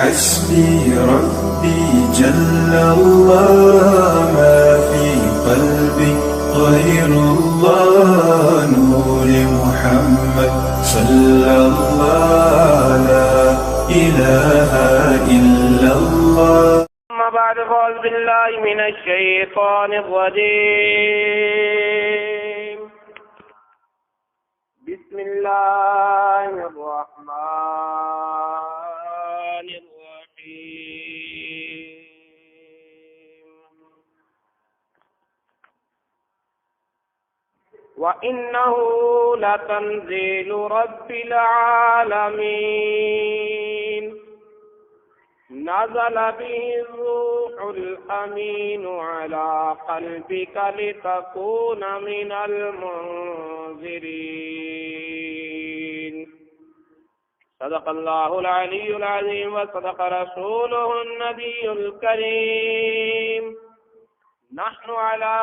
حسبي ربي جل الله ما في قلبي غير الله نور محمد صلى الله لا إله إلا الله. أما بعد فأعوذ بالله من الشيطان الرجيم. بسم الله الرحمن الرحيم. وإنه لتنزيل رب العالمين نزل به الروح الأمين على قلبك لتكون من المنذرين. صدق الله العلي العظيم وصدق رسوله النبي الكريم. نحن على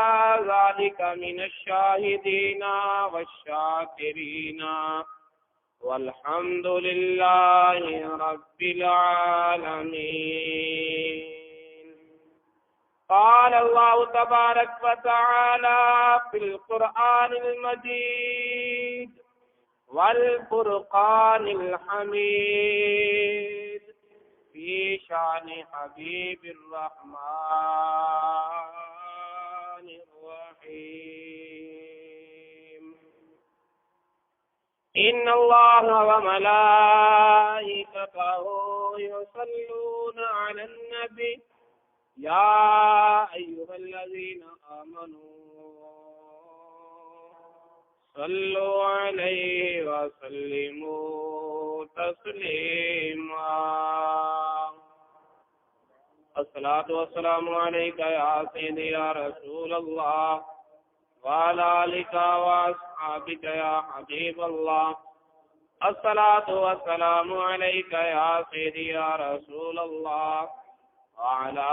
ذلك من الشاهدين والشاكرين والحمد لله رب العالمين. قال الله تبارك وتعالى في القرآن المجيد والفرقان الحميد في شأن حبيب الرحمن الرحيم. إن الله وملائكته يصلون على النبي يا أيها الذين آمنوا صلوا عليه وسلموا تسليما. الصلاة والسلام عليك يا سيدي يا رسول الله وعلى آلك وأصحابك يا حبيب الله. الصلاة والسلام عليك يا سيدي يا رسول الله وعلى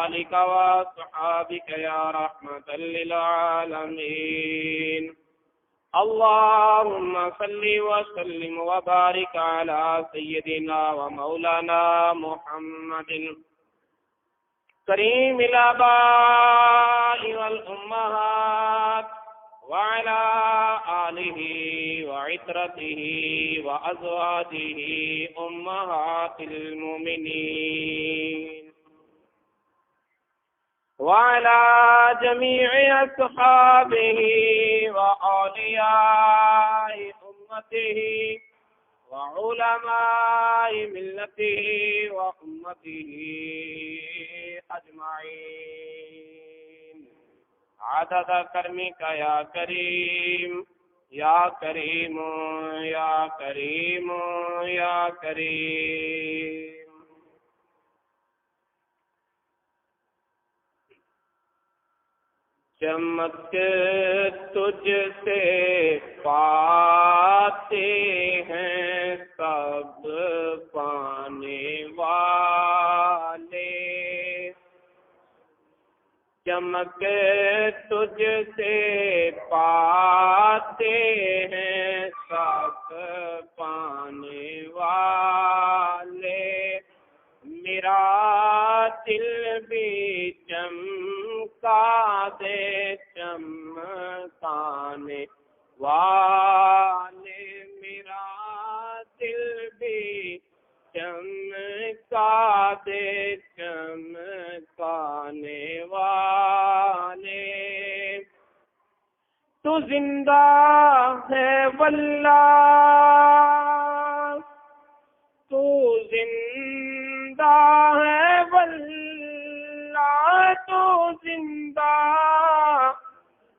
آلك وأصحابك يا رحمة للعالمين. اللهم صل وسلم وبارك على سيدنا ومولانا محمد كريم الآباء والأمهات وعلى آله وعترته وأزواجه أمهات المؤمنين وعلى جميع أصحابه وأولياء أمته وعلماء ملته وأمته أجمعين عدد كرمك يا كريم يا كريم يا كريم يا كريم. چمک تجھ سے پاتے ہیں سب پانے والے. چمک تجھ سے پاتے ہیں سب پانے والے. میرا دل بھی چمکا دے چمکانے والے. میرا دل بھی چمکا دے چمکانے والے. تو زندہ ہے واللہ تو زندہ ہے واللہ تو زندہ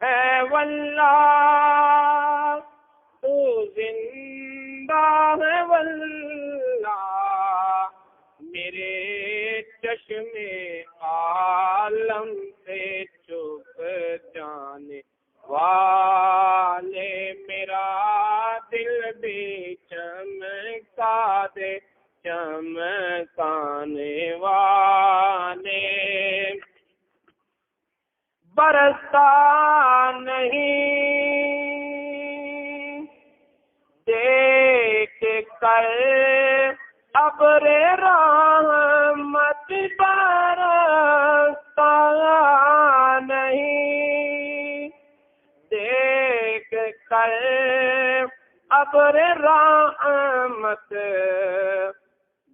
ہے واللہ تو زندہ ہے واللہ. میرے چشم عالم سے چھپ جانے والے. میرا دل بھی چمکا دے چمکانے والے. برستا نہیں دیکھ کر ابر رحمت برستا نہیں، دیکھ کر ابر رحمت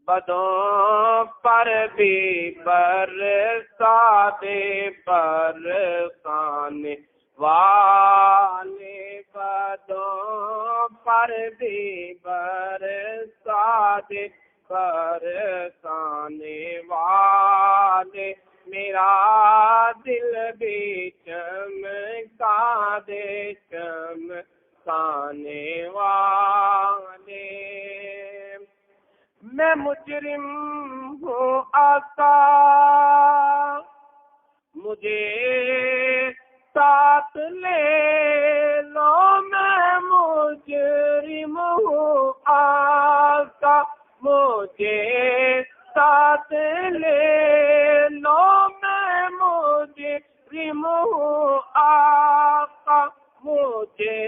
بدوں پر بھی برسا دے، برسانے والے بدوں پر بھی برسا دے، برسانے والے میرا دل بھی چمکا دے، چمکانے والے۔ میں مجرم ہوں آقا، مجھے ساتھ لے لو، میں مجرم ہوں آقا، مجھے ساتھ لے لو، میں مجرم ہوں آقا، مجھے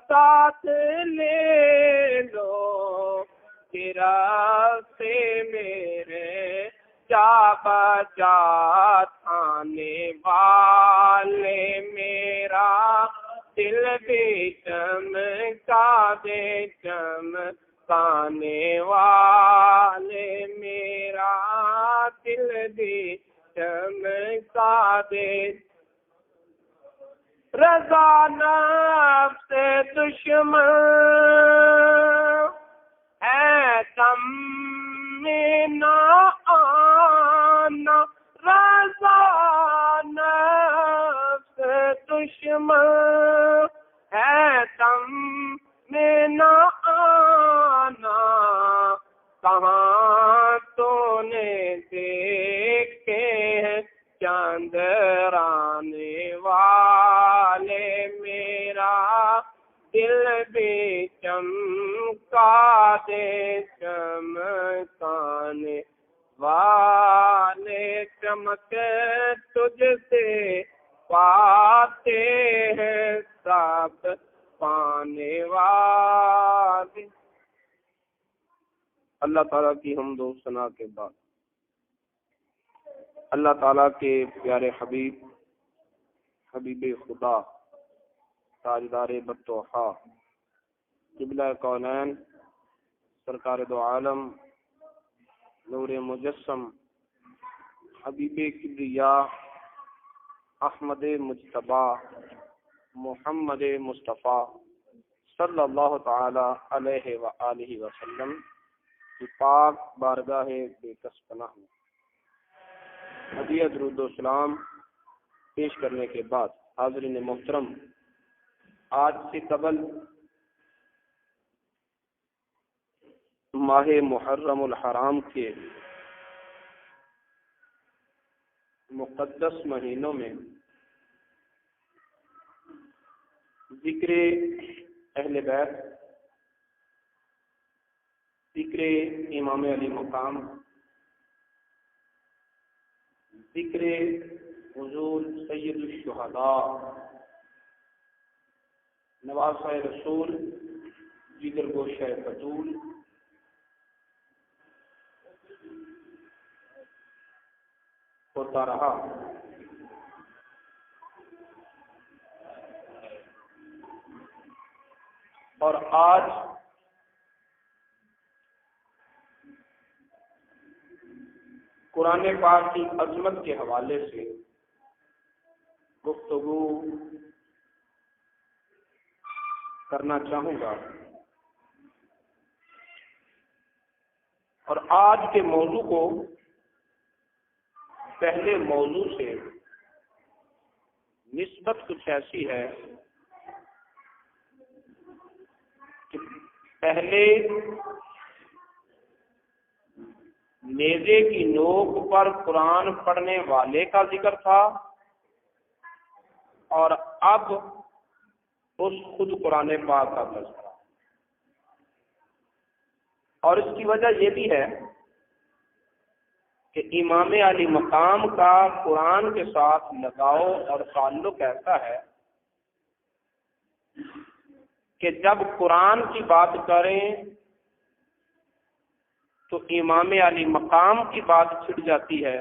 ساتھ لے لو، راستے میرے جا بجا تھانے والے میرا دل بھی چمکا دے، چمکانے والے میرا دل بھی چمکا دے۔ رضا نفس دشمن دم میں نہ آنا، رضا نفس دشمن ہے دم میں نہ آنا، کہاں تو نے دیکھے ہیں چاندرانے والے میرا دل بھی چمکا دے، چمکانے والے چمک تجھ سے پاتے ہیں سب پانے والے۔ اللہ تعالیٰ کی حمد و ثنا کے بعد اللہ تعالیٰ کے پیارے حبیب، حبیب خدا، تاجدار بطوحا، قبلہ کونین، سرکار دو عالم، نور مجسم، حبیب کبریا، احمد مجتبی، محمد مصطفیٰ صلی اللہ تعالی علیہ وآلہ وسلم کی پاک بارگاہ بے کس پناہ میں ہدیہ درود و سلام پیش کرنے کے بعد حاضرین محترم، آج سے قبل ماہ محرم الحرام کے مقدس مہینوں میں ذکر اہل بیت، ذکر امام علی مقام، ذکر حضور سید الشہداء، نواسہ رسول، جگر گوشہ بطول، ہوتا رہا۔ اور آج قرآن پاک کی عظمت کے حوالے سے گفتگو کرنا چاہوں گا، اور آج کے موضوع کو پہلے موضوع سے نسبت کچھ ایسی ہے کہ پہلے نیزے کی نوک پر قرآن پڑھنے والے کا ذکر تھا، اور اب اس خود قرآن پاک کا تذکرہ۔ اور اس کی وجہ یہ بھی ہے کہ امام علی مقام کا قرآن کے ساتھ لگاؤ اور تعلق ایسا ہے کہ جب قرآن کی بات کریں تو امام علی مقام کی بات چھڑ جاتی ہے،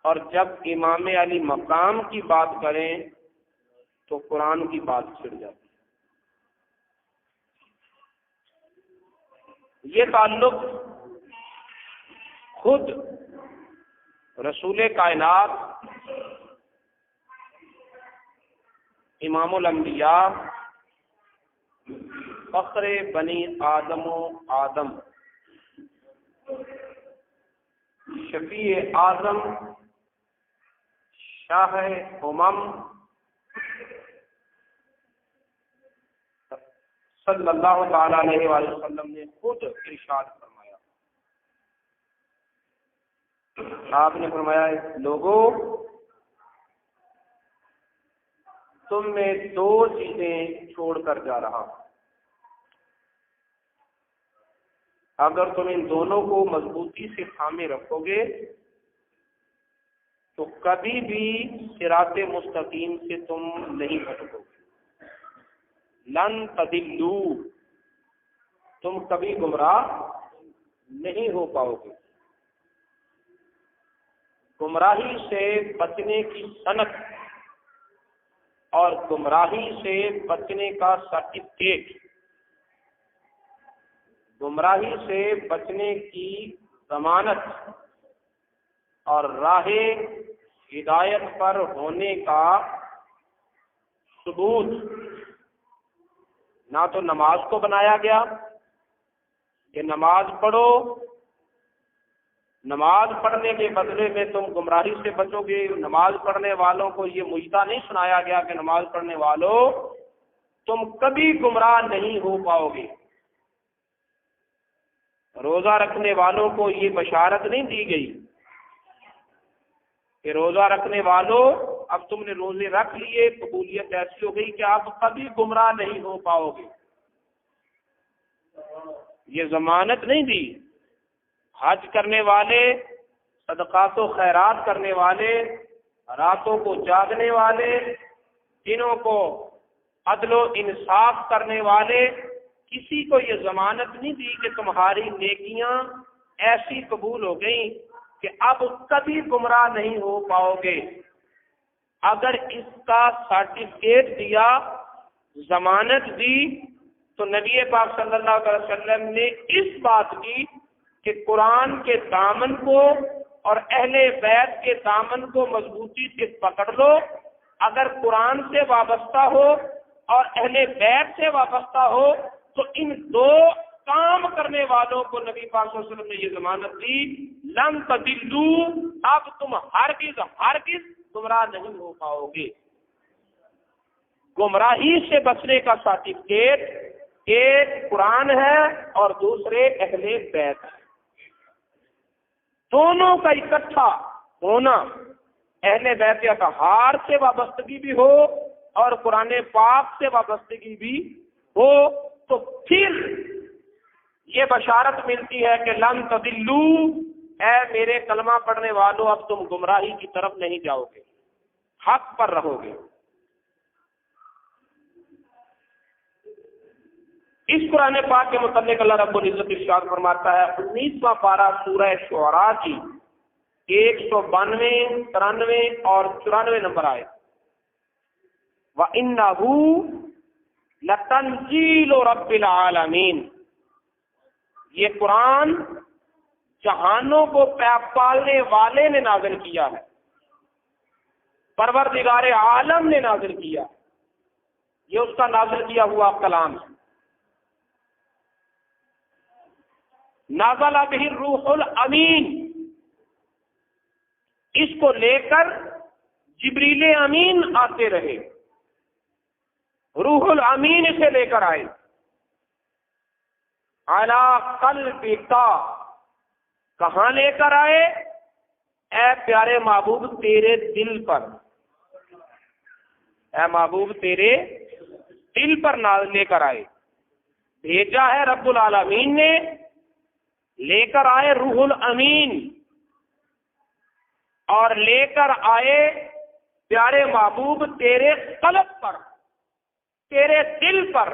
اور جب امام علی مقام کی بات کریں تو قرآن کی بات چھڑ جاتی ہے۔ یہ تعلق خود رسول کائنات امام الانبیاء فخر بنی آدم و آدم شفیع اعظم شاہ امم صلی اللہ تعالی علیہ وآلہ وسلم نے خود ارشاد فرمایا۔ آپ نے فرمایا لوگوں، تم میں دو چیزیں چھوڑ کر جا رہا ہوں، اگر تم ان دونوں کو مضبوطی سے تھامے رکھو گے تو کبھی بھی صراط مستقیم سے تم نہیں بھٹکو گے، لن تضلوا، تم کبھی گمراہ نہیں ہو پاؤ گے۔ گمراہی سے بچنے کی صنعت اور گمراہی سے بچنے کا سرٹیفکیٹ، گمراہی سے بچنے کی ضمانت اور راہ ہدایت پر ہونے کا ثبوت، نہ تو نماز کو بنایا گیا کہ نماز پڑھو، نماز پڑھنے کے بدلے میں تم گمراہی سے بچو گے، نماز پڑھنے والوں کو یہ مجدہ نہیں سنایا گیا کہ نماز پڑھنے والوں تم کبھی گمراہ نہیں ہو پاؤ گے، روزہ رکھنے والوں کو یہ بشارت نہیں دی گئی کہ روزہ رکھنے والوں اب تم نے روزے رکھ لیے، قبولیت ایسی ہو گئی کہ آپ کبھی گمراہ نہیں ہو پاؤ گے، یہ ضمانت نہیں دی۔ حج کرنے والے، صدقات و خیرات کرنے والے، راتوں کو جاگنے والے، دنوں کو عدل و انصاف کرنے والے، کسی کو یہ ضمانت نہیں دی کہ تمہاری نیکیاں ایسی قبول ہو گئیں کہ اب کبھی گمراہ نہیں ہو پاؤ گے۔ اگر اس کا سرٹیفکیٹ دیا، ضمانت دی، تو نبی پاک صلی اللہ علیہ وسلم نے اس بات کی کہ قرآن کے دامن کو اور اہل بیت کے دامن کو مضبوطی سے پکڑ لو۔ اگر قرآن سے وابستہ ہو اور اہل بیت سے وابستہ ہو تو ان دو کام کرنے والوں کو نبی پاک صلی اللہ علیہ وسلم نے یہ ضمانت دی، لن تضلوا، اب تم ہرگز گمراہ نہیں ہو پاؤ گے۔ گمراہی سے بچنے کا سرٹیفکیٹ ایک قرآن ہے اور دوسرے اہل بیت ہے، دونوں کا اکٹھا ہونا، اہل بیت اطہار سے وابستگی بھی ہو اور قرآن پاک سے وابستگی بھی ہو، تو پھر یہ بشارت ملتی ہے کہ لن تضلوا، اے میرے کلمہ پڑھنے والوں اب تم گمراہی کی طرف نہیں جاؤ گے، حق پر رہو گے۔ اس قرآن پاک کے متعلق اللہ رب العزت ارشاد فرماتا ہے 19واں پارہ سورہ شعراء کی 192، 93 اور 94 نمبر آئے، وَإِنَّهُ لَتَنزِيلُ رَبِّ الْعَالَمِينَ، یہ قرآن جہانوں کو پالنے والے نے نازل کیا ہے، پروردگار عالم نے نازل کیا، یہ اس کا نازل کیا ہوا کلام ہے۔ نازل بہ الروح الامین، اس کو لے کر جبریل امین آتے رہے، روح الامین اسے لے کر آئے، علی قلبک، کہاں لے کر آئے؟ اے پیارے محبوب تیرے دل پر، اے محبوب تیرے دل پر لے کر آئے، بھیجا ہے رب العالمین نے، لے کر آئے روح الامین، اور لے کر آئے پیارے محبوب تیرے قلب پر، تیرے دل پر،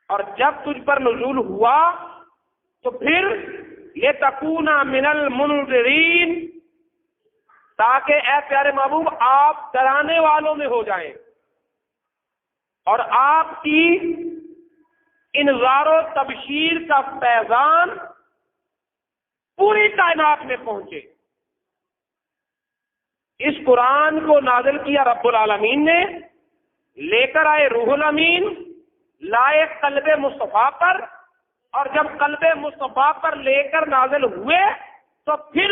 اور جب تجھ پر نزول ہوا تو پھر لِتَكُونَ مِنَ الْمُنذِرِينَ، تاکہ اے پیارے محبوب آپ ڈرانے والوں میں ہو جائیں اور آپ کی انذار و تبشیر کا پیغام پوری کائنات میں پہنچے۔ اس قرآن کو نازل کیا رب العالمین نے، لے کر آئے روح الامین، لائے قلب مصطفیٰ پر، اور جب قلب مصطفیٰ پر لے کر نازل ہوئے تو پھر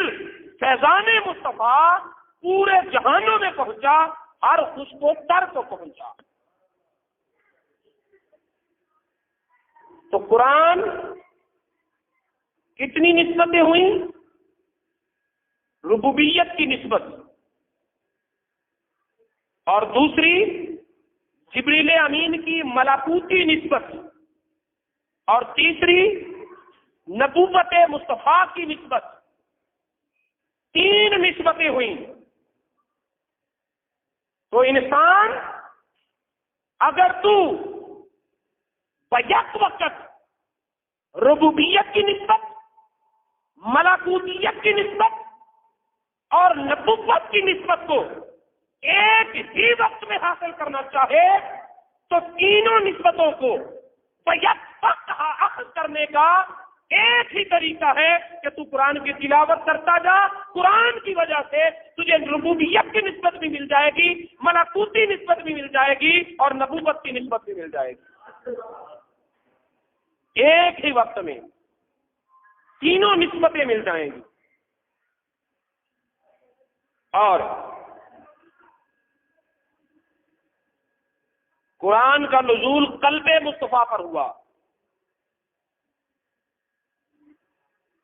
فیضان مصطفیٰ پورے جہانوں میں پہنچا، ہر خشک و تر کو پہنچا۔ تو قرآن کتنی نسبتیں ہوئیں؟ ربوبیت کی نسبت، اور دوسری جبریل امین کی ملکوتی نسبت، اور تیسری نبوت مصطفیٰ کی نسبت۔ تین نسبتیں ہوئیں۔ تو انسان اگر تو بیک وقت ربوبیت کی نسبت، ملکوتیت کی نسبت اور نبوت کی نسبت کو ایک ہی وقت میں حاصل کرنا چاہے تو تینوں نسبتوں کو بیک وقت اخذ کرنے کا ایک ہی طریقہ ہے کہ تو قرآن کی تلاوت کرتا جا۔ قرآن کی وجہ سے تجھے ربوبیت کی نسبت بھی مل جائے گی، ملکوتی نسبت بھی مل جائے گی، اور نبوت کی نسبت بھی مل جائے گی۔ ایک ہی وقت میں تینوں نسبتیں مل جائیں گی۔ اور قرآن کا نزول قلب مصطفیٰ پر ہوا،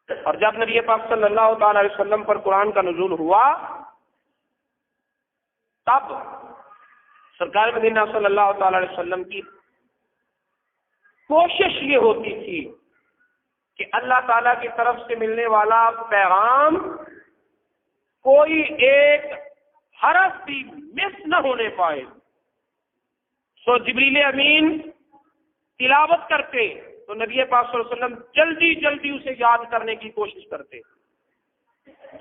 اور جب نبی پاک صلی اللہ تعالی علیہ وسلم پر قرآن کا نزول ہوا تب سرکار مدینہ صلی اللہ تعالی علیہ وسلم کی کوشش یہ ہوتی تھی کہ اللہ تعالیٰ کی طرف سے ملنے والا پیغام کوئی ایک حرف بھی مس نہ ہونے پائے۔ سو جبریل امین تلاوت کرتے تو نبی پاک صلی اللہ علیہ وسلم جلدی جلدی اسے یاد کرنے کی کوشش کرتے،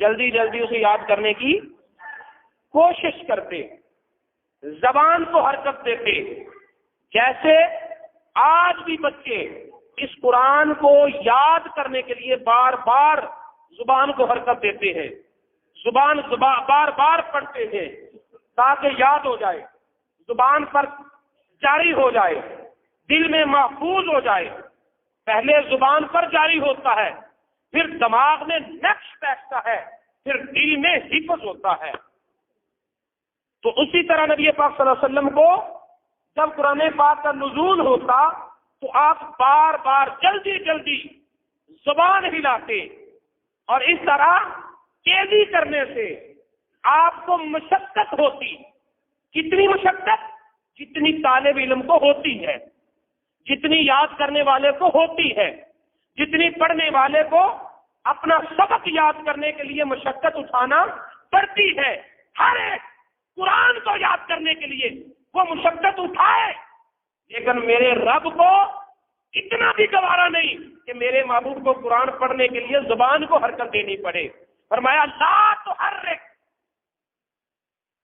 جلدی جلدی اسے یاد کرنے کی کوشش کرتے، زبان کو حرکت دیتے۔ جیسے آج بھی بچے اس قرآن کو یاد کرنے کے لیے بار بار زبان کو حرکت دیتے ہیں، زبان بار بار پڑھتے ہیں تاکہ یاد ہو جائے، زبان پر جاری ہو جائے، دل میں محفوظ ہو جائے۔ پہلے زبان پر جاری ہوتا ہے، پھر دماغ میں نقش بیٹھتا ہے، پھر دل میں حفظ ہوتا ہے۔ تو اسی طرح نبی پاک صلی اللہ علیہ وسلم کو جب قرآن پاک کا نزول ہوتا تو آپ بار بار جلدی جلدی زبان ہلاتے، اور اس طرح تیزی کرنے سے آپ کو مشقت ہوتی۔ کتنی مشقت؟ جتنی طالب علم کو ہوتی ہے، جتنی یاد کرنے والے کو ہوتی ہے، جتنی پڑھنے والے کو اپنا سبق یاد کرنے کے لیے مشقت اٹھانا پڑتی ہے۔ ہر ایک قرآن کو یاد کرنے کے لیے وہ مشقت اٹھائے، لیکن میرے رب کو اتنا بھی گوارا نہیں کہ میرے محبوب کو قرآن پڑھنے کے لیے زبان کو حرکت دینی پڑے۔ فرمایا لا تحرک،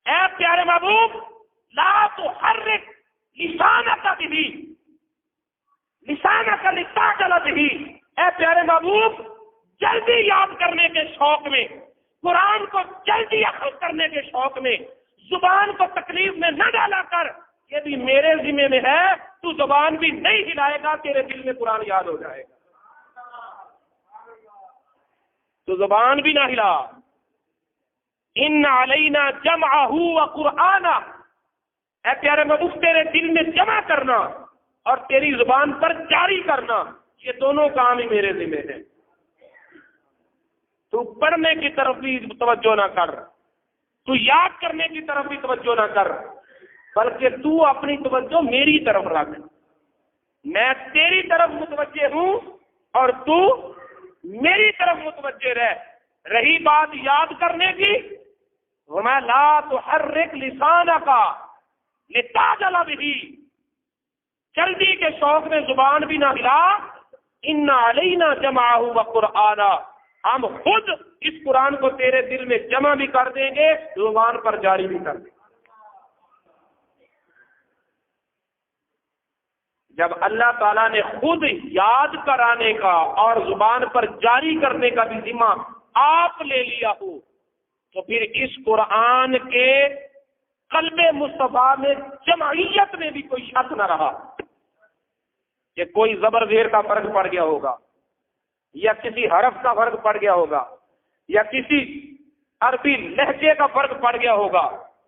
اے پیارے محبوب لا تحرک لسانک بہ، لسانک لتعجل بہ، اے پیارے محبوب جلدی یاد کرنے کے شوق میں، قرآن کو جلدی اخذ کرنے کے شوق میں زبان کو تکلیف میں نہ ڈالا کر، یہ بھی میرے ذمہ میں ہے، تو زبان بھی نہیں ہلائے گا، تیرے دل میں قرآن یاد ہو جائے گا۔ تو زبان بھی نہ ہلا۔ ان علینا جمعہ وقرآنہ، اے پیارے محبوب تیرے دل میں جمع کرنا اور تیری زبان پر جاری کرنا، یہ دونوں کام ہی میرے ذمہ ہیں۔ تو پڑھنے کی طرف بھی توجہ نہ کر، تو یاد کرنے کی طرف بھی توجہ نہ کر، بلکہ تو اپنی توجہ میری طرف رکھ۔ میں تیری طرف متوجہ ہوں اور تو میری طرف متوجہ رہ۔ رہی بات یاد کرنے کی، وَمَا لَا تُحَرِّكْ لِسَانَكَ لِتَعْجَلَ بِهِ، جلدی کے شوق میں زبان بھی نہ ہلا، ان علینا جمعہ و قرآنا، ہم خود اس قرآن کو تیرے دل میں جمع بھی کر دیں گے، زبان پر جاری بھی کر دیں گے۔ جب اللہ تعالیٰ نے خود یاد کرانے کا اور زبان پر جاری کرنے کا بھی ذمہ آپ لے لیا ہو، تو پھر اس قرآن کے قلب مصطفیٰ میں جمعیت میں بھی کوئی شک نہ رہا کہ کوئی زبر زیر کا فرق پڑ گیا ہوگا، یا کسی حرف کا فرق پڑ گیا ہوگا، یا کسی عربی لہجے کا فرق پڑ گیا ہوگا،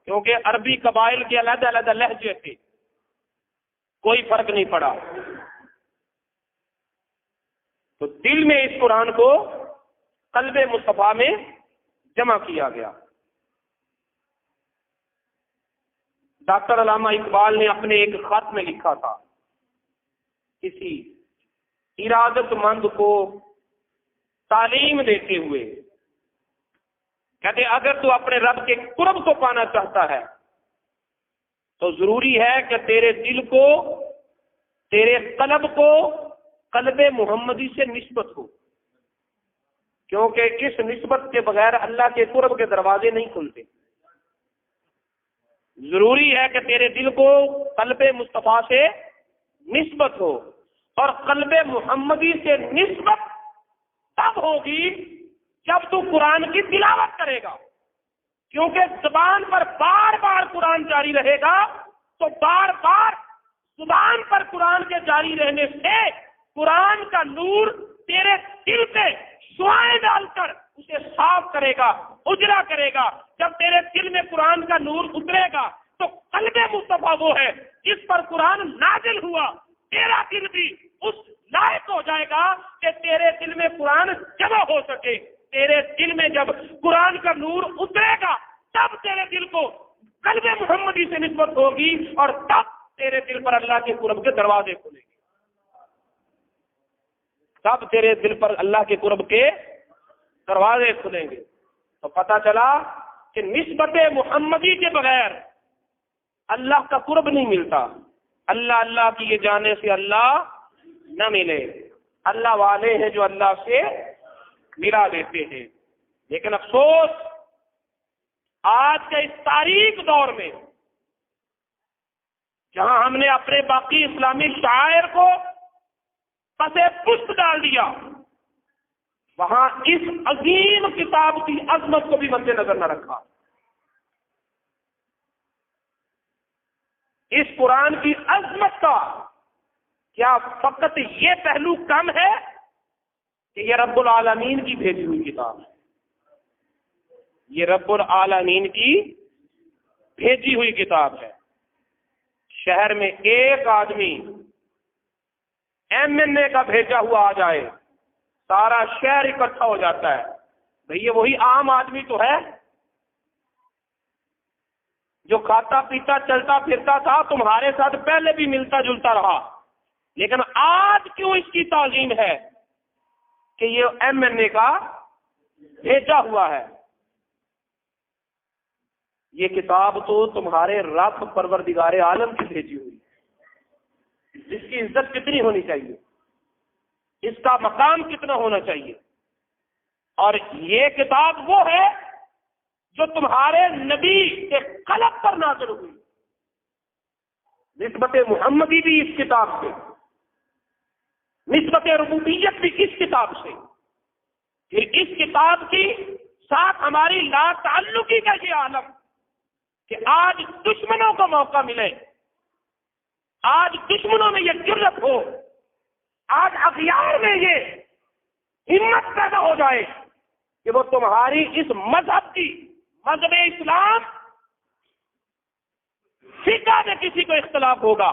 کیونکہ عربی قبائل کے علیحدہ علیحدہ لہجے تھے، کوئی فرق نہیں پڑا۔ تو دل میں اس قرآن کو قلب مصطفیٰ میں جمع کیا گیا۔ ڈاکٹر علامہ اقبال نے اپنے ایک خط میں لکھا تھا کسی ارادت مند کو تعلیم دیتے ہوئے، کہتے اگر تو اپنے رب کے قرب کو پانا چاہتا ہے تو ضروری ہے کہ تیرے دل کو، تیرے قلب کو قلب محمدی سے نسبت ہو، کیونکہ اس نسبت کے بغیر اللہ کے قرب کے دروازے نہیں کھلتے۔ ضروری ہے کہ تیرے دل کو قلب مصطفیٰ سے نسبت ہو، اور قلب محمدی سے نسبت تب ہوگی جب تو قرآن کی تلاوت کرے گا، کیونکہ زبان پر بار بار قرآن جاری رہے گا، تو بار بار زبان پر قرآن کے جاری رہنے سے قرآن کا نور تیرے دل پہ شعاعیں ڈال کر اسے صاف کرے گا، اجرا کرے گا۔ جب تیرے دل میں قرآن کا نور اترے گا تو قلب مصطفیٰ وہ ہے جس پر قرآن نازل ہوا، تیرا دل بھی اس لائق ہو جائے گا کہ تیرے دل میں قرآن جمع ہو سکے۔ تیرے دل میں جب قرآن کا نور اترے گا تب تیرے دل کو قلب محمدی سے نسبت ہوگی، اور تب تیرے دل پر اللہ کے قرب کے دروازے کھلیں گے، تب تیرے دل پر اللہ کے قرب کے دروازے کھلیں گے۔ تو پتہ چلا کہ نسبت محمدی کے بغیر اللہ کا قرب نہیں ملتا۔ اللہ اللہ کیے جانے سے اللہ نہ ملے۔ اللہ والے ہیں جو اللہ سے ملا دیتے ہیں، لیکن افسوس آج کے اس تاریک دور میں جہاں ہم نے اپنے باقی اسلامی شاعر کو پسے پشت ڈال دیا، وہاں اس عظیم کتاب کی عظمت کو بھی مد نظر نہ رکھا۔ اس قرآن کی عظمت کا کیا فقط یہ پہلو کم ہے کہ یہ رب العالمین کی بھیجی ہوئی کتاب ہے؟ یہ رب العالمین کی بھیجی ہوئی کتاب ہے۔ شہر میں ایک آدمی MNA کا بھیجا ہوا آ جائے، سارا شہر اکٹھا ہو جاتا ہے۔ بھئی یہ وہی عام آدمی تو ہے جو کھاتا پیتا چلتا پھرتا تھا، تمہارے ساتھ پہلے بھی ملتا جلتا رہا، لیکن آج کیوں اس کی تعظیم ہے کہ یہ MNA کا بھیجا ہوا ہے؟ یہ کتاب تو تمہارے رب پروردگار عالم کی بھیجی ہوئی ہے، جس کی عزت کتنی ہونی چاہیے، اس کا مقام کتنا ہونا چاہیے۔ اور یہ کتاب وہ ہے جو تمہارے نبی کے قلب پر نازل ہوئی، نسبت محمدی بھی اس کتاب سے، نسبت ربوبیت بھی اس کتاب سے۔ پھر اس کتاب کی ساتھ ہماری لا تعلقی کا یہ عالم کہ آج دشمنوں کو موقع ملے، آج دشمنوں میں یہ جرأت ہو، آج اغیار میں یہ ہمت پیدا ہو جائے کہ وہ تمہاری اس مذہب کی، مذہب اسلام، فقہ میں کسی کو اختلاف ہوگا،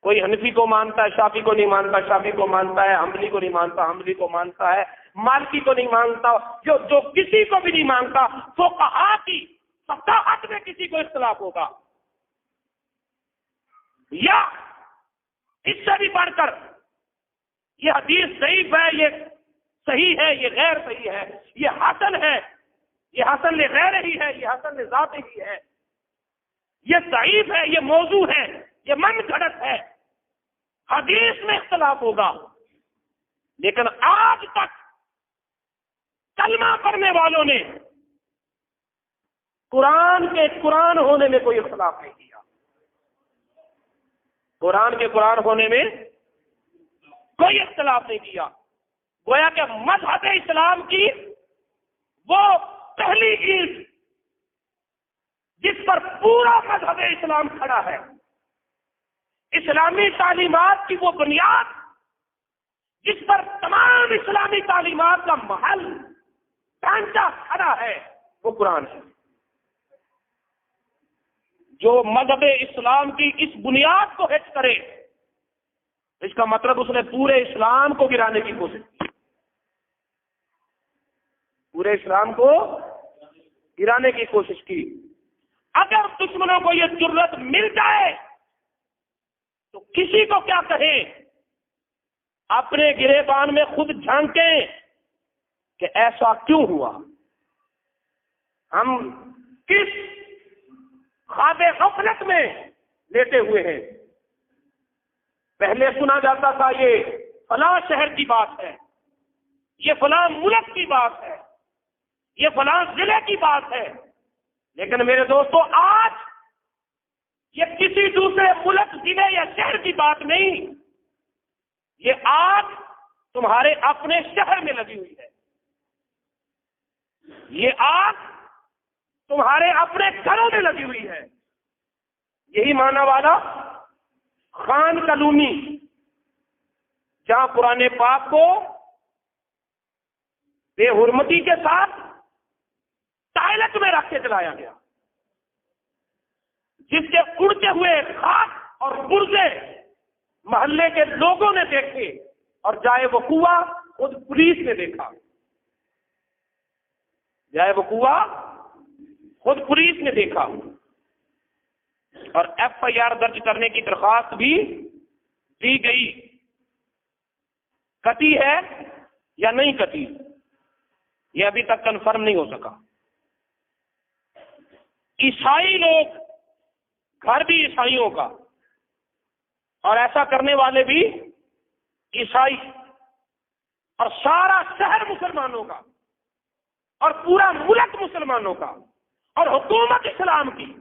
کوئی حنفی کو مانتا ہے، شافعی کو نہیں مانتا، شافعی کو مانتا ہے، حنبلی کو نہیں مانتا، حنبلی کو مانتا ہے، مالکی کو نہیں مانتا، جو کسی کو بھی نہیں مانتا، فقہا کی فقاہت میں کسی کو اختلاف ہوگا، یا اس سے بھی بڑھ کر یہ حدیث ضعیف ہے، یہ صحیح ہے، یہ غیر صحیح ہے، یہ حسن ہے، یہ حسن لغیر ہی ہے، یہ حسن لذات ہی ہے، یہ ضعیف ہے، یہ موضوع ہے، یہ من گھڑت ہے، حدیث میں اختلاف ہوگا، لیکن آج تک کلمہ پڑھنے والوں نے قرآن کے قرآن ہونے میں کوئی اختلاف نہیں کیا، قرآن کے قرآن ہونے میں کوئی اختلاف نہیں کیا۔ گویا کہ مذہب اسلام کی وہ پہلی اینٹ جس پر پورا مذہب اسلام کھڑا ہے، اسلامی تعلیمات کی وہ بنیاد جس پر تمام اسلامی تعلیمات کا محل ڈھانچہ کھڑا ہے، وہ قرآن ہے۔ جو مذہب اسلام کی اس بنیاد کو ہٹ کرے، اس کا مطلب اس نے پورے اسلام کو گرانے کی کوشش کی، پورے اسلام کو گرانے کی کوشش کی۔ اگر دشمنوں کو یہ جرت مل جائے تو کسی کو کیا کہیں، اپنے گریبان میں خود جھانکیں کہ ایسا کیوں ہوا، ہم کس خواب غفلت میں لیٹے ہوئے ہیں۔ پہلے سنا جاتا تھا یہ فلاں شہر کی بات ہے، یہ فلاں ملک کی بات ہے، یہ فلاں ضلع کی بات ہے، لیکن میرے دوستو آج یہ کسی دوسرے ملک، ضلع یا شہر کی بات نہیں، یہ آگ تمہارے اپنے شہر میں لگی ہوئی ہے، یہ آگ تمہارے اپنے گھروں میں لگی ہوئی ہے۔ یہی معنی والا خان کالونی، جہاں قرآن پاک کو بے حرمتی کے ساتھ ٹائلٹ میں رکھ کے چلایا گیا، جس کے اڑتے ہوئے خاک اور پرزے محلے کے لوگوں نے دیکھے اور جائے وقوع خود پولیس نے دیکھا، جائے وقوع خود پولیس نے دیکھا، اور ایف آئی آر درج کرنے کی درخواست بھی دی گئی۔ کٹی ہے یا نہیں کٹی، یہ ابھی تک کنفرم نہیں ہو سکا۔ عیسائی لوگ، گھر بھی عیسائیوں کا، اور ایسا کرنے والے بھی عیسائی، اور سارا شہر مسلمانوں کا، اور پورا ملک مسلمانوں کا، اور حکومت اسلام کی،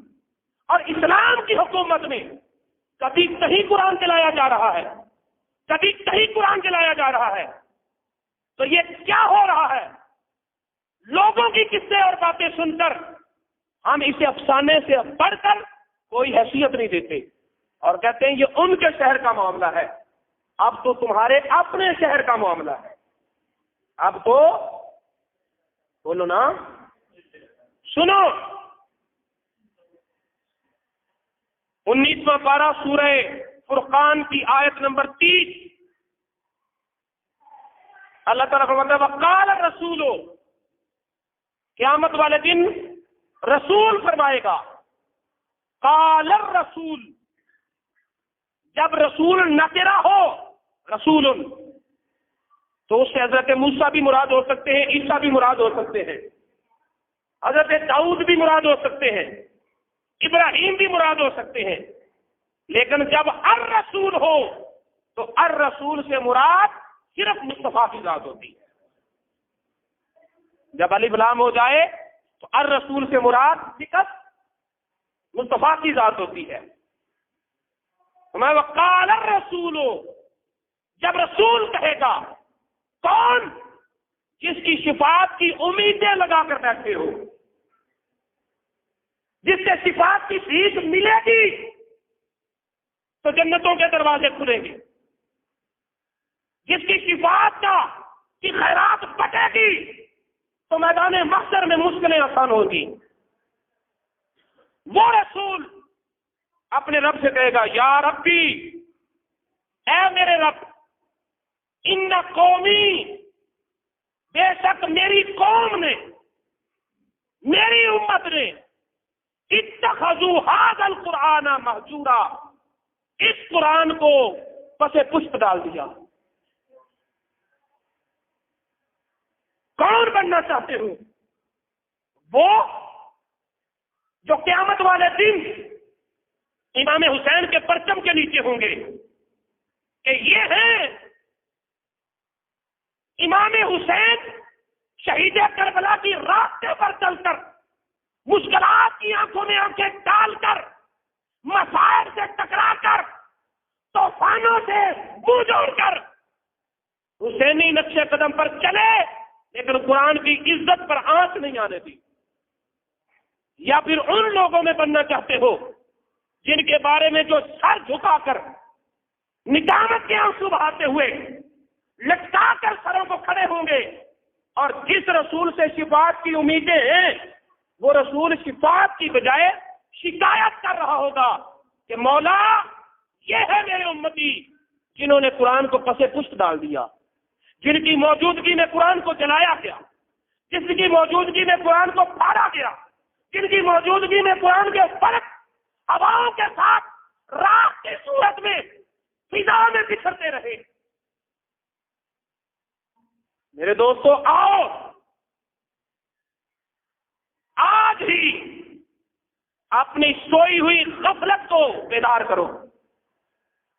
اور اسلام کی حکومت میں کبھی کہیں قرآن چلایا جا رہا ہے، کبھی کہیں قرآن چلایا جا رہا ہے، تو یہ کیا ہو رہا ہے؟ لوگوں کی قصے اور باتیں سن کر ہم اسے افسانے سے بڑھ کر کوئی حیثیت نہیں دیتے، اور کہتے ہیں یہ ان کے شہر کا معاملہ ہے۔ اب تو تمہارے اپنے شہر کا معاملہ ہے، اب تو بولو نا، سنو 19واں پارہ سورہ فرقان کی آیت نمبر 30، اللہ تعالیٰ فرماتا ہے وقال الرسول، قیامت والے دن رسول فرمائے گا، قال الرسول، جب رسول نکرہ ہو، رسول، تو اس سے حضرت موسیٰ بھی مراد ہو سکتے ہیں، عیسیٰ بھی مراد ہو سکتے ہیں، حضرت داؤد بھی مراد ہو سکتے ہیں، ابراہیم بھی مراد ہو سکتے ہیں، لیکن جب الرسول ہو تو الرسول سے مراد صرف مصطفیٰ کی ذات ہوتی ہے۔ جب الف لام ہو جائے تو الرسول سے مراد صرف مصطفیٰ کی ذات ہوتی ہے۔ وقال الرسول، جب رسول کہے گا، کون؟ جس کی شفاعت کی امیدیں لگا کر بیٹھے ہو، جس سے شفاعت کی فیس ملے گی تو جنتوں کے دروازے کھلیں گے، جس کی شفاعت کی خیرات بٹے گی تو میدان محشر میں مشکلیں آسان ہوگی۔ وہ رسول اپنے رب سے کہے گا یا ربی، اے میرے رب، ان قومی، بے شک میری قوم نے، میری امت نے، اتخذوا ھذا القرآن مہجورا، اس قرآن کو پس پشت ڈال دیا۔ کون بننا چاہتے ہو؟ وہ جو قیامت والے دن امام حسین کے پرچم کے نیچے ہوں گے، کہ یہ ہیں امام حسین شہید کربلا کی راستے پر چل کر مشکلات کی آنکھوں میں آنکھیں ڈال کر مسائل سے ٹکرا کر طوفانوں سے منہ جوڑ کر حسینی نقشے قدم پر چلے، لیکن قرآن کی عزت پر آنچ نہیں آنے دی۔ یا پھر ان لوگوں میں بننا چاہتے ہو جن کے بارے میں جو سر جھکا کر ندامت کے آنسو بہاتے ہوئے لٹکا کر سروں کو کھڑے ہوں گے، اور جس رسول سے شفاعت کی امیدیں ہیں وہ رسول شفاعت کی بجائے شکایت کر رہا ہوگا کہ مولا یہ ہے میرے امتی جنہوں نے قرآن کو پس پشت ڈال دیا، جن کی موجودگی میں قرآن کو جلایا گیا، جس کی موجودگی میں قرآن کو پھاڑا گیا، جن کی موجودگی میں قرآن کے فرق ہواؤں کے ساتھ راہ کی صورت میں فضا میں بکھرتے رہے۔ میرے دوستو، آؤ آج ہی اپنی سوئی ہوئی غفلت کو بیدار کرو،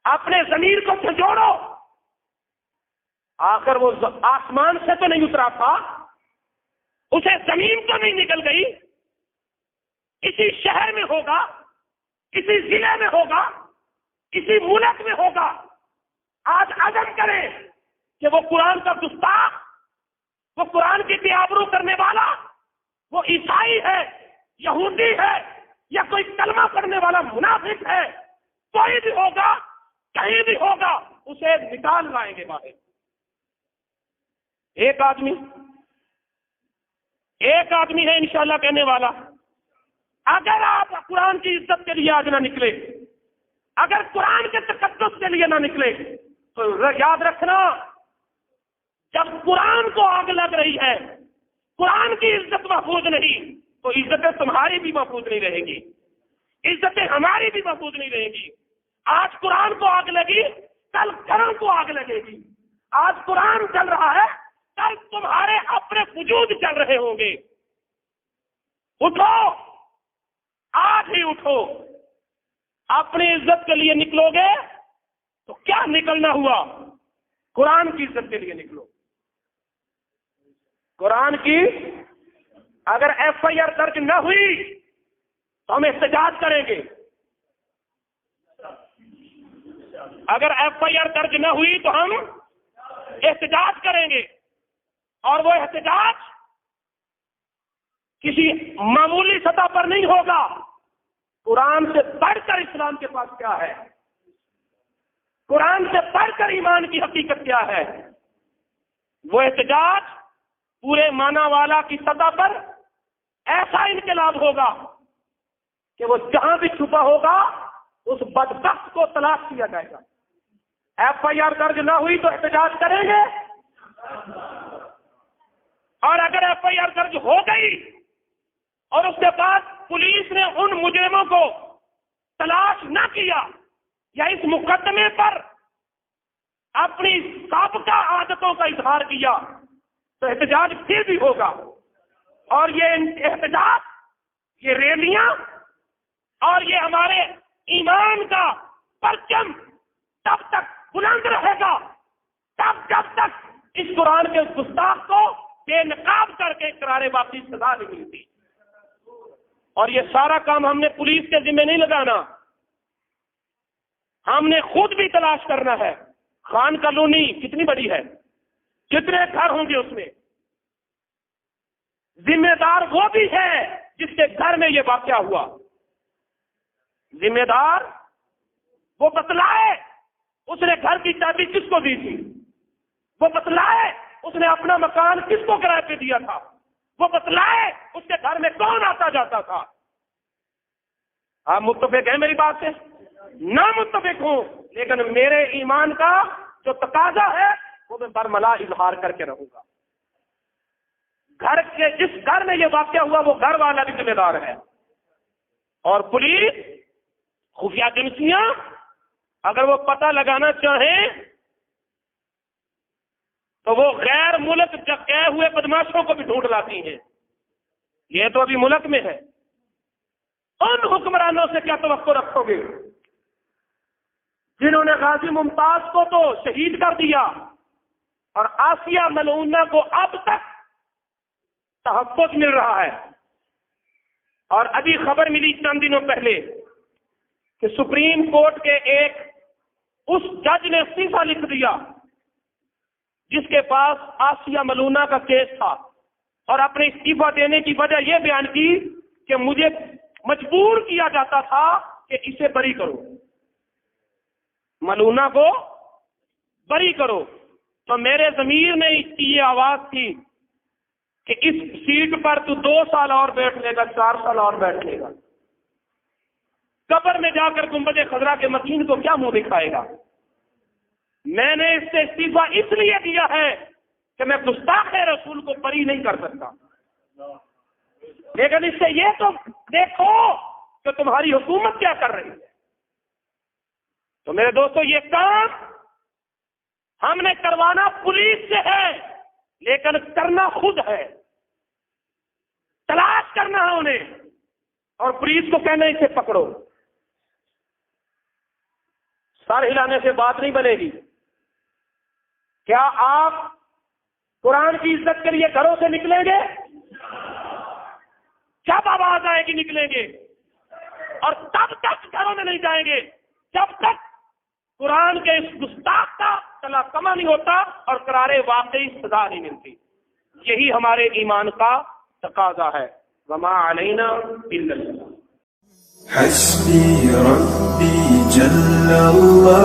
اپنے ضمیر کو جھنجھوڑو۔ آخر وہ آسمان سے تو نہیں اترا تھا، اسے زمین تو نہیں نکل گئی، کسی شہر میں ہوگا، کسی ضلع میں ہوگا، کسی ملک میں ہوگا۔ آج عزم کریں کہ وہ قرآن کا گستاخ، وہ قرآن کی بے-آبرو کرنے والا، وہ عیسائی ہے، یہودی ہے، یا کوئی کلمہ پڑھنے والا منافق ہے، کوئی بھی ہوگا، کہیں بھی ہوگا، اسے نکال لائیں گے باہر۔ ایک آدمی ہے انشاءاللہ کہنے والا، اگر آپ قرآن کی عزت کے لیے آج نہ نکلے، اگر قرآن کے تقدس کے لیے نہ نکلے، تو یاد رکھنا جب قرآن کو آگ لگ رہی ہے، قرآن کی عزت محفوظ نہیں، تو عزتیں تمہاری بھی محفوظ نہیں رہیں گی، عزتیں ہماری بھی محفوظ نہیں رہیں گی۔ آج قرآن کو آگ لگی، کل گھروں کو آگ لگے گی۔ آج قرآن چل رہا ہے، کل تمہارے اپنے وجود چل رہے ہوں گے۔ اٹھو، آج ہی اٹھو، اپنی عزت کے لیے نکلو گے تو کیا نکلنا ہوا؟ قرآن کی عزت کے لیے نکلو۔ قرآن کی اگر ایف آئی آر درج نہ ہوئی تو ہم احتجاج کریں گے، اگر ایف آئی آر درج نہ ہوئی تو ہم احتجاج کریں گے، اور وہ احتجاج کسی معمولی سطح پر نہیں ہوگا۔ قرآن سے بڑھ کر اسلام کے پاس کیا ہے، قرآن سے بڑھ کر ایمان کی حقیقت کیا ہے؟ وہ احتجاج پورے معنی والا کی سطح پر ایسا انقلاب ہوگا کہ وہ جہاں بھی چھپا ہوگا اس بدبخت کو تلاش کیا جائے گا۔ ایف آئی آر درج نہ ہوئی تو احتجاج کریں گے، اور اگر ایف آئی آر درج ہو گئی اور اس کے بعد پولیس نے ان مجرموں کو تلاش نہ کیا یا اس مقدمے پر اپنی سابقہ عادتوں کا اظہار کیا تو احتجاج پھر بھی ہوگا، اور یہ احتجاج، یہ ریلیاں اور یہ ہمارے ایمان کا پرچم تب تک بلند رہے گا جب تک اس قرآن کے گستاخ کو بے نقاب کر کے قرار واپسی سزا نہیں ملتی۔ اور یہ سارا کام ہم نے پولیس کے ذمہ نہیں لگانا، ہم نے خود بھی تلاش کرنا ہے۔ خان کالونی کتنی بڑی ہے، کتنے گھر ہوں گے اس میں؟ ذمہ دار وہ بھی ہے جس کے گھر میں یہ واقعہ ہوا، ذمہ دار وہ بتلائے اس نے گھر کی چابی کس کو دی تھی، وہ بتلائے اس نے اپنا مکان کس کو کرائے پہ دیا تھا، وہ بتلائے اس کے گھر میں کون آتا جاتا تھا۔ آپ متفق ہیں میری بات سے؟ نہ متفق ہوں، لیکن میرے ایمان کا جو تقاضا ہے وہ میں برملا اظہار کر کے رہوں گا۔ گھر کے جس گھر میں یہ واقعہ ہوا وہ گھر والا بھی ذمہ دار ہے، اور پولیس، خفیہ ایجنسیاں اگر وہ پتہ لگانا چاہیں تو وہ غیر ملک گئے ہوئے بدماشوں کو بھی ڈھونڈ لاتی ہیں۔ یہ تو ابھی ملک میں ہے، ان حکمرانوں سے کیا توقع رکھو گے جنہوں نے غازی ممتاز کو تو شہید کر دیا اور آسیہ ملعونہ کو اب تک تحفظ مل رہا ہے۔ اور ابھی خبر ملی چند دنوں پہلے کہ سپریم کورٹ کے ایک اس جج نے استعفیٰ لکھ دیا جس کے پاس آسیہ ملعونہ کا کیس تھا، اور اپنے استعفیٰ دینے کی وجہ یہ بیان کی کہ مجھے مجبور کیا جاتا تھا کہ اسے بری کرو، ملعونہ کو بری کرو۔ تو میرے ضمیر میں اس کی یہ آواز تھی کہ اس سیٹ پر تو 2 سال اور بیٹھ لے گا، 4 سال اور بیٹھ لے گا، قبر میں جا کر گنبد خضرا کے متین کو کیا منہ دکھائے گا؟ میں نے اس سے استعفیٰ اس لیے دیا ہے کہ میں گستاخ رسول کو بری نہیں کر سکتا، لیکن اس سے یہ تو دیکھو کہ تمہاری حکومت کیا کر رہی ہے۔ تو میرے دوستو، یہ کام ہم نے کروانا پولیس سے ہے، لیکن کرنا خود ہے، تلاش کرنا ہے انہیں، اور پولیس کو کہنا اسے پکڑو۔ سر ہلانے سے بات نہیں بنے گی۔ کیا آپ قرآن کی عزت کے لیے گھروں سے نکلیں گے؟ جب آواز آئے گی نکلیں گے، اور تب تک گھروں میں نہیں جائیں گے جب تک قرآن کے اس گستاخ کا تلا کما نہیں ہوتا اور قرار واقعی سزا نہیں ملتی۔ یہی ہمارے ایمان کا تقاضا ہے۔ وما علینا الا البلاغ۔ حسبی ربی جل اللہ